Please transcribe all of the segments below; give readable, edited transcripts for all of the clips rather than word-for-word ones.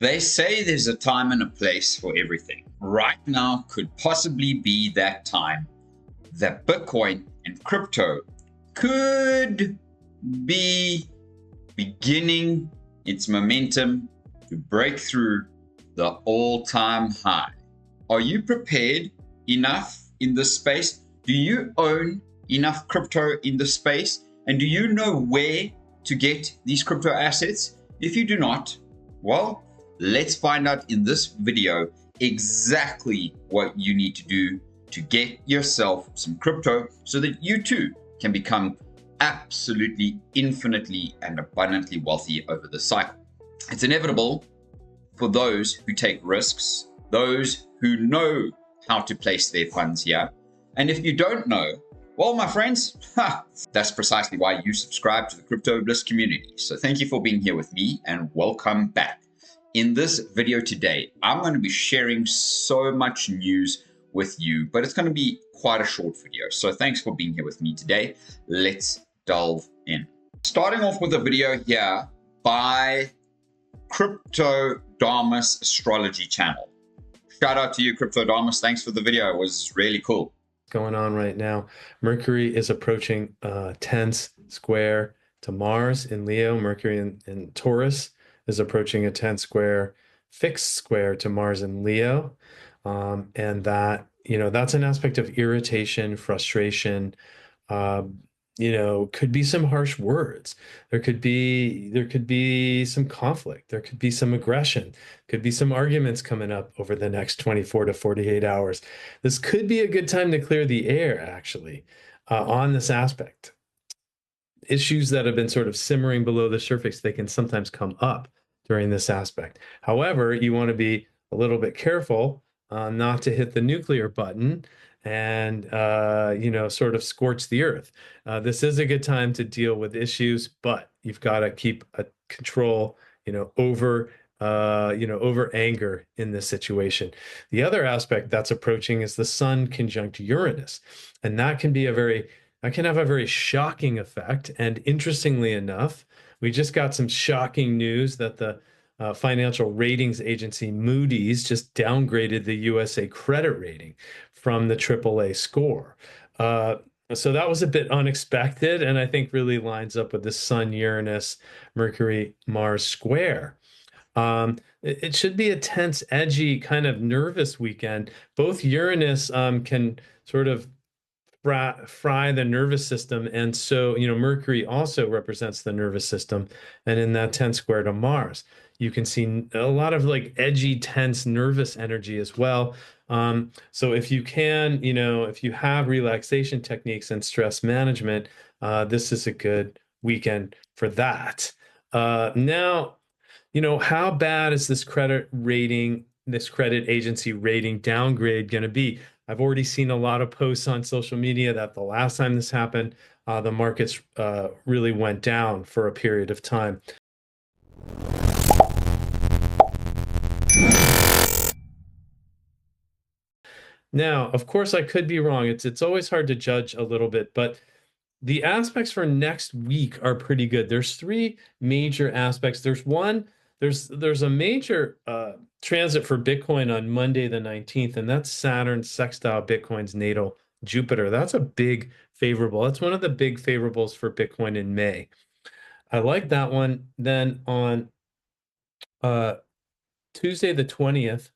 They say there's a time and a place for everything. Right now could possibly be that time that Bitcoin and crypto could be beginning its momentum to break through the all-time high. Are you prepared enough in this space? Do you own enough crypto in the space? And do you know where to get these crypto assets? If you do not, well, let's find out in this video exactly what you need to do to get yourself some crypto so that you too can become absolutely infinitely and abundantly wealthy over the cycle. It's inevitable for those who take risks, those who know how to place their funds here. And if you don't know, well, my friends, that's precisely why you subscribe to the Crypto Bliss community. So thank you for being here with me and welcome back. In this video today, I'm going to be sharing so much news with you, but it's going to be quite a short video. So thanks for being here with me today. Let's delve in. Starting off with a video here by Cryptodamus Astrology channel. Shout out to you, Cryptodamus. Thanks for the video. It was really cool. Going on right now. Mercury is approaching tense square to Mars in Leo. Mercury in Taurus is approaching a 10 square fixed square to Mars in Leo. And that, that's an aspect of irritation, frustration, could be some harsh words. There could be some conflict. There could be some aggression. Could be some arguments coming up over the next 24 to 48 hours. This could be a good time to clear the air, actually, on this aspect. Issues that have been sort of simmering below the surface, they can sometimes come up during this aspect. However, you want to be a little bit careful not to hit the nuclear button and, sort of scorch the earth. This is a good time to deal with issues, but you've got to keep a control, over anger in this situation. The other aspect that's approaching is the Sun conjunct Uranus, and that can have a very shocking effect. And interestingly enough, we just got some shocking news that the financial ratings agency Moody's just downgraded the USA credit rating from the AAA score. So that was a bit unexpected, and I think really lines up with the Sun, Uranus, Mercury, Mars square. It should be a tense, edgy, kind of nervous weekend. Both Uranus can sort of fry the nervous system, and so Mercury also represents the nervous system, and in that 10 square to Mars you can see a lot of like edgy, tense, nervous energy as well. So if you can, if you have relaxation techniques and stress management, this is a good weekend for that. Now, how bad is this credit agency rating downgrade going to be? I've already seen a lot of posts on social media that the last time this happened, the markets really went down for a period of time. Now, of course, I could be wrong. It's always hard to judge a little bit, but the aspects for next week are pretty good. There's three major aspects. There's a major transit for Bitcoin on Monday the 19th, and that's Saturn sextile Bitcoin's natal Jupiter. That's a big favorable. That's one of the big favorables for Bitcoin in May. I like that one. Then on Tuesday the 20th,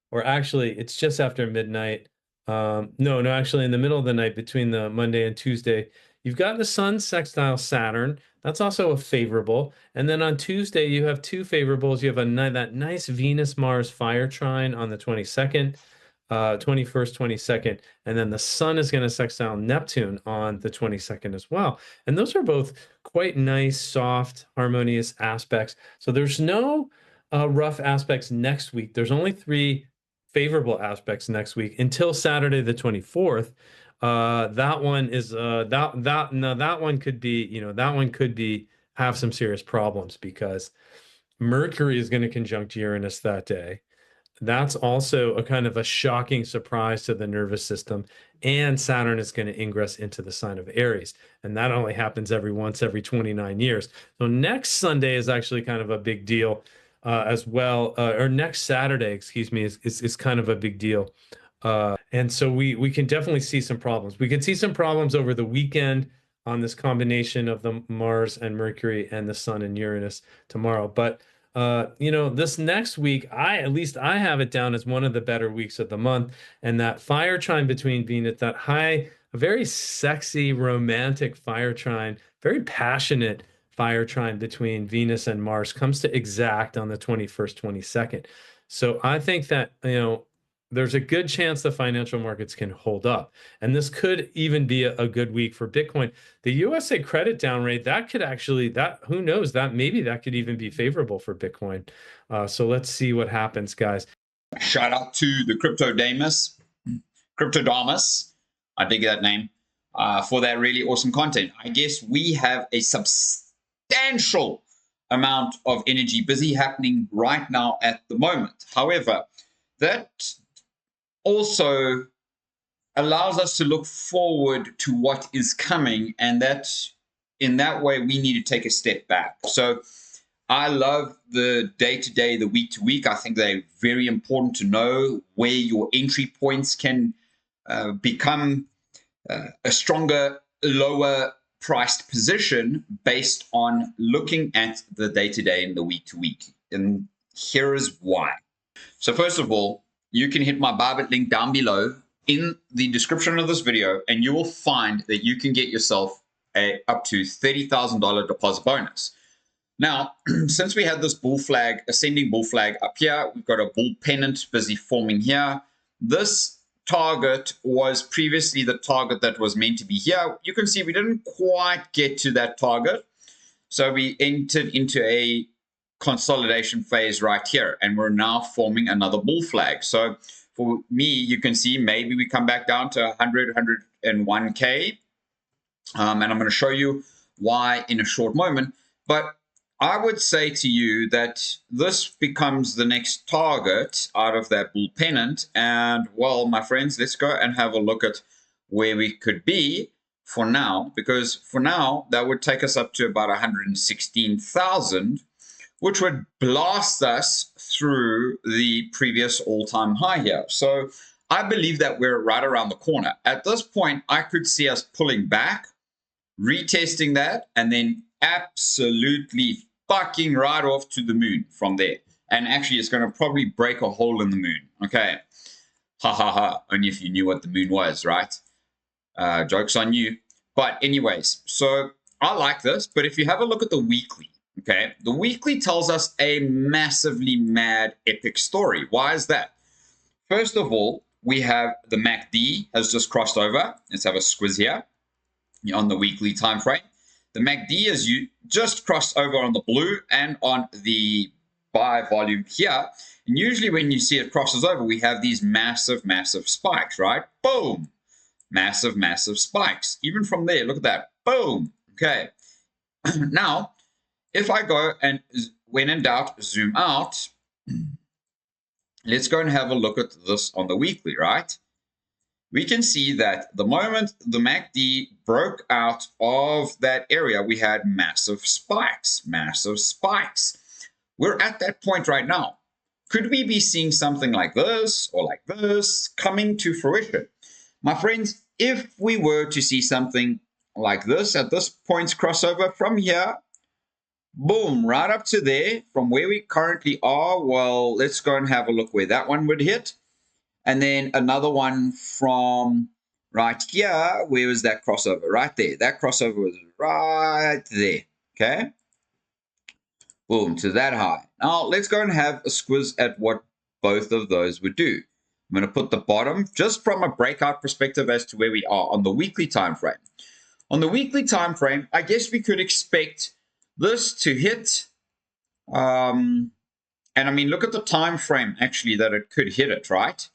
or actually it's just after midnight. No, actually in the middle of the night between the Monday and Tuesday, you've got the Sun sextile Saturn. That's also a favorable. And then on Tuesday, you have two favorables. You have that nice Venus-Mars fire trine on the 22nd, 21st, 22nd. And then the Sun is going to sextile Neptune on the 22nd as well. And those are both quite nice, soft, harmonious aspects. So there's no rough aspects next week. There's only three favorable aspects next week until Saturday the 24th. That one is that one could be have some serious problems because Mercury is going to conjunct Uranus that day. That's also a kind of a shocking surprise to the nervous system, and Saturn is going to ingress into the sign of Aries, and that only happens every 29 years. So next Sunday is actually kind of a big deal. as well, or next Saturday, excuse me, is kind of a big deal. And so we can definitely see some problems. We can see some problems over the weekend on this combination of the Mars and Mercury and the Sun and Uranus tomorrow. But this next week, at least I have it down as one of the better weeks of the month. And that fire trine between Venus, that high, very sexy, romantic fire trine, very passionate fire trine between Venus and Mars comes to exact on the 21st, 22nd. So I think that, there's a good chance the financial markets can hold up. And this could even be a good week for Bitcoin. The USA credit down rate, that could actually, who knows, maybe that could even be favorable for Bitcoin. So let's see what happens, guys. Shout out to the Cryptodamus, I dig that name, for that really awesome content. I guess we have a substantial amount of energy busy happening right now at the moment. However, that also allows us to look forward to what is coming, and that in that way we need to take a step back. So I love the day-to-day, the week-to-week. I think they're very important to know where your entry points can become a stronger, lower priced position based on looking at the day-to-day and the week-to-week. And here is why. So first of all, you can hit my Bybit link down below in the description of this video, and you will find that you can get yourself a up to $30,000 deposit bonus. Now, since we had this bull flag, ascending bull flag up here, we've got a bull pennant busy forming here. This target was previously the target that was meant to be here. You can see we didn't quite get to that target. So we entered into a consolidation phase right here, and we're now forming another bull flag. So for me, you can see maybe we come back down to 101K, and I'm going to show you why in a short moment. But I would say to you that this becomes the next target out of that bull pennant. And well, my friends, let's go and have a look at where we could be for now, because for now that would take us up to about 116,000, which would blast us through the previous all-time high here. So I believe that we're right around the corner. At this point, I could see us pulling back, retesting that, and then absolutely fucking right off to the moon from there. And actually, it's going to probably break a hole in the moon. Okay. Ha ha ha. Only if you knew what the moon was, right? Joke's on you. But anyways, so I like this. But if you have a look at the weekly, okay, the weekly tells us a massively mad, epic story. Why is that? First of all, we have the MACD has just crossed over. Let's have a squiz here on the weekly time frame. The MACD has just crossed over on the blue and on the buy volume here. And usually when you see it crosses over, we have these massive, massive spikes, right? Boom. Massive, massive spikes. Even from there, look at that. Boom. Okay. Now, if I go and when in doubt, zoom out, let's go and have a look at this on the weekly, right? We can see that the moment the MACD broke out of that area, we had massive spikes, massive spikes. We're at that point right now. Could we be seeing something like this or like this coming to fruition? My friends, if we were to see something like this at this point's crossover from here, boom, right up to there, from where we currently are, well, let's go and have a look where that one would hit. And then another one from right here, where was that crossover? Right there. That crossover was right there, okay? Boom, to that high. Now, let's go and have a squiz at what both of those would do. I'm going to put the bottom, just from a breakout perspective as to where we are on the weekly time frame. On the weekly time frame, I guess we could expect this to hit, and I mean, look at the time frame actually that it could hit it, right?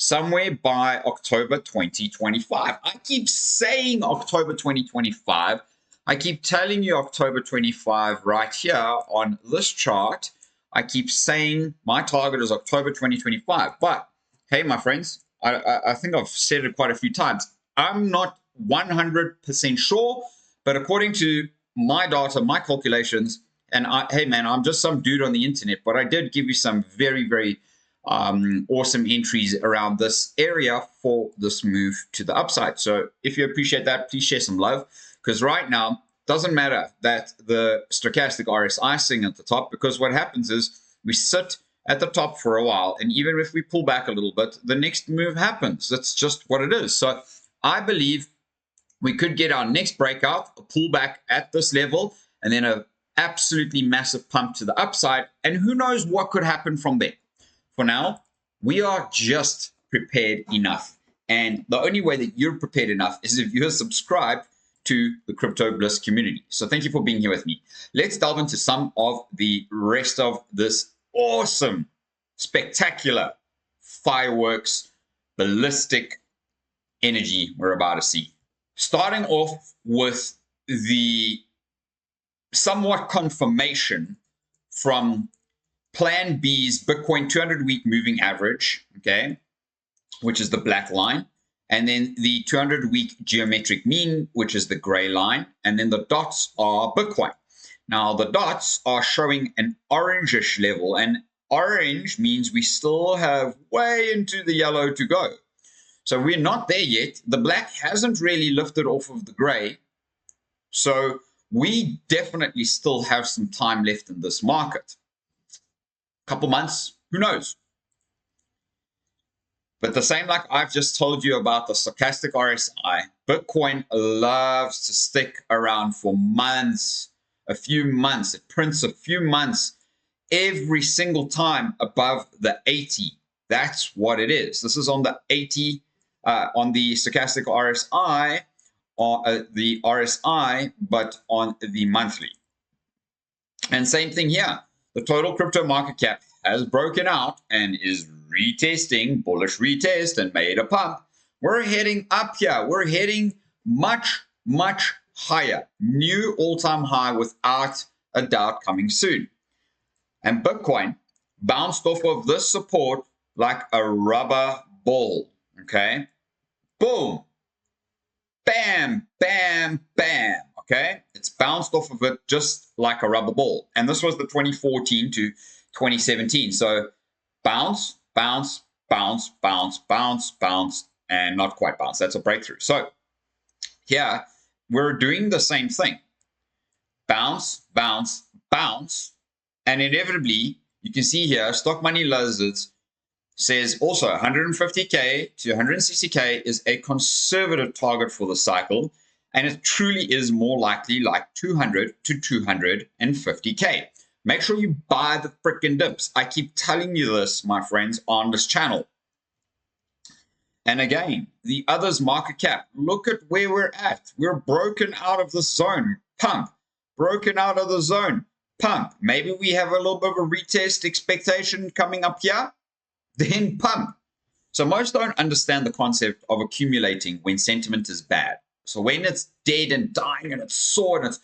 Somewhere by October 2025. I keep saying October 2025. I keep telling you October 25 right here on this chart. I keep saying my target is October 2025. But hey, my friends, I think I've said it quite a few times. I'm not 100% sure, but according to my data, my calculations, And hey, man, I'm just some dude on the internet, but I did give you some very, very awesome entries around this area for this move to the upside. So if you appreciate that, please share some love, because right now, doesn't matter that the stochastic RSI sitting at the top, because what happens is we sit at the top for a while, and even if we pull back a little bit, the next move happens. That's just what it is. So I believe we could get our next breakout, a pullback at this level, and then a absolutely massive pump to the upside, and who knows what could happen from there. For now, we are just prepared enough, and the only way that you're prepared enough is if you're subscribed to the Crypto Bliss community. So thank you for being here with me. Let's delve into some of the rest of this awesome, spectacular, fireworks, ballistic energy we're about to see. Starting off with the somewhat confirmation from Plan B's Bitcoin 200-week moving average, okay, which is the black line, and then the 200-week geometric mean, which is the gray line, and then the dots are Bitcoin. Now, the dots are showing an orangish level, and orange means we still have way into the yellow to go. So we're not there yet. The black hasn't really lifted off of the gray. So we definitely still have some time left in this market. Couple months, who knows? But the same like I've just told you about the stochastic RSI, Bitcoin loves to stick around for months, a few months. It prints a few months every single time above the 80. That's what it is. This is on the 80, on the stochastic RSI, or the RSI, but on the monthly. And same thing here. The total crypto market cap has broken out and is retesting, bullish retest, and made a pump. We're heading up here. We're heading much, much higher. New all-time high without a doubt coming soon. And Bitcoin bounced off of this support like a rubber ball. Okay? Boom. Bam, bam, bam. Okay? It's bounced off of it just like a rubber ball. And this was the 2014 to 2017. So bounce, bounce, bounce, bounce, bounce, bounce, and not quite bounce. That's a breakthrough. So here, we're doing the same thing. Bounce, bounce, bounce. And inevitably, you can see here, Stock Money Lizards says also 150K to 160K is a conservative target for the cycle. And it truly is more likely like 200 to 250K. Make sure you buy the freaking dips. I keep telling you this, my friends, on this channel. And again, the others market cap. Look at where we're at. We're broken out of the zone. Pump. Broken out of the zone. Pump. Maybe we have a little bit of a retest expectation coming up here. Then pump. So most don't understand the concept of accumulating when sentiment is bad. So when it's dead and dying and it's sore and it's,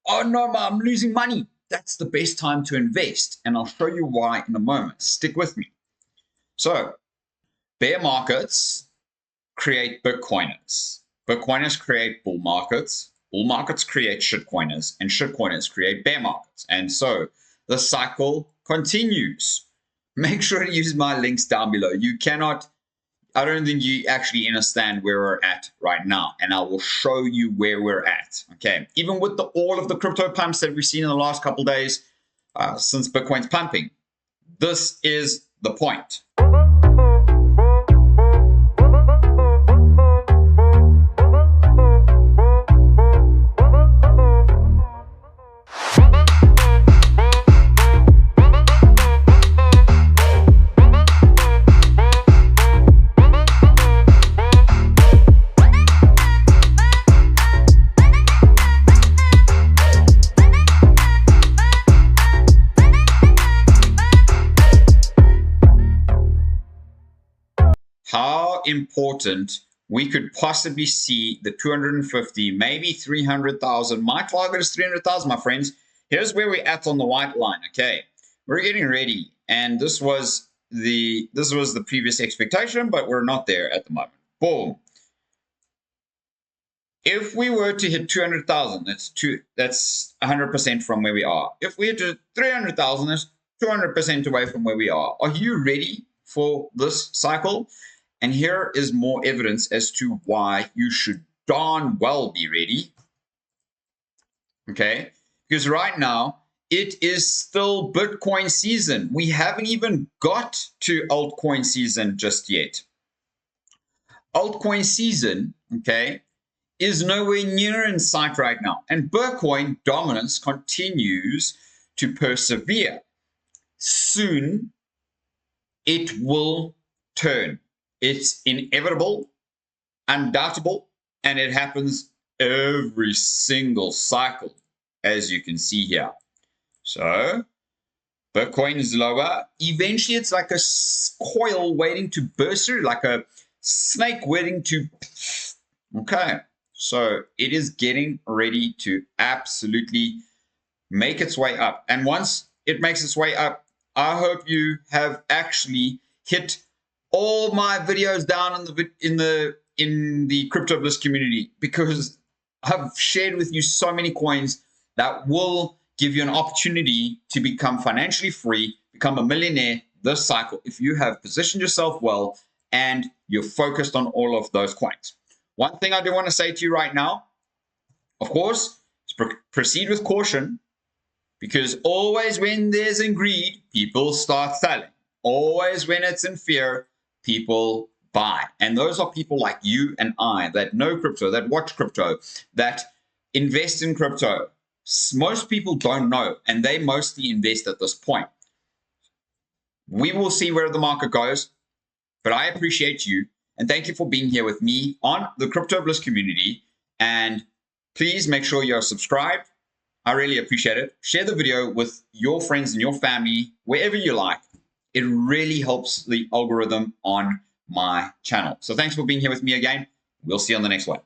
oh no, I'm losing money. That's the best time to invest. And I'll show you why in a moment. Stick with me. So bear markets create Bitcoiners. Bitcoiners create bull markets. Bull markets create shitcoiners. And shitcoiners create bear markets. And so the cycle continues. Make sure to use my links down below. You cannot, I don't think you actually understand where we're at right now. And I will show you where we're at. Okay. Even with all of the crypto pumps that we've seen in the last couple of days since Bitcoin's pumping, this is the point. Important we could possibly see the 250, maybe 300,000. My target is 300,000, my friends. Here's where we're at on the white line. Okay, we're getting ready, and this was the previous expectation, but we're not there at the moment. Boom. If we were to hit 200,000, that's 100% from where we are. If we hit to 300,000, that's 200% away from where we are. Are you ready for this cycle? And here is more evidence as to why you should darn well be ready. Okay, because right now it is still Bitcoin season. We haven't even got to altcoin season just yet. Altcoin season, okay, is nowhere near in sight right now. And Bitcoin dominance continues to persevere. Soon it will turn. It's inevitable, undoubtable, and it happens every single cycle, as you can see here. So Bitcoin is lower. Eventually it's like a coil waiting to burst through, like a snake waiting to, okay. So it is getting ready to absolutely make its way up. And once it makes its way up, I hope you have actually hit all my videos down in the Crypto Bliss community, because I've shared with you so many coins that will give you an opportunity to become financially free, become a millionaire this cycle if you have positioned yourself well and you're focused on all of those coins. One thing I do want to say to you right now, of course, is proceed with caution, because always when there's in greed, people start selling. Always when it's in fear, people buy. And those are people like you and I that know crypto, that watch crypto, that invest in crypto. Most people don't know, and they mostly invest at this point. We will see where the market goes, but I appreciate you. And thank you for being here with me on the Crypto Bliss community. And please make sure you're subscribed. I really appreciate it. Share the video with your friends and your family, wherever you like. It really helps the algorithm on my channel. So thanks for being here with me again. We'll see you on the next one.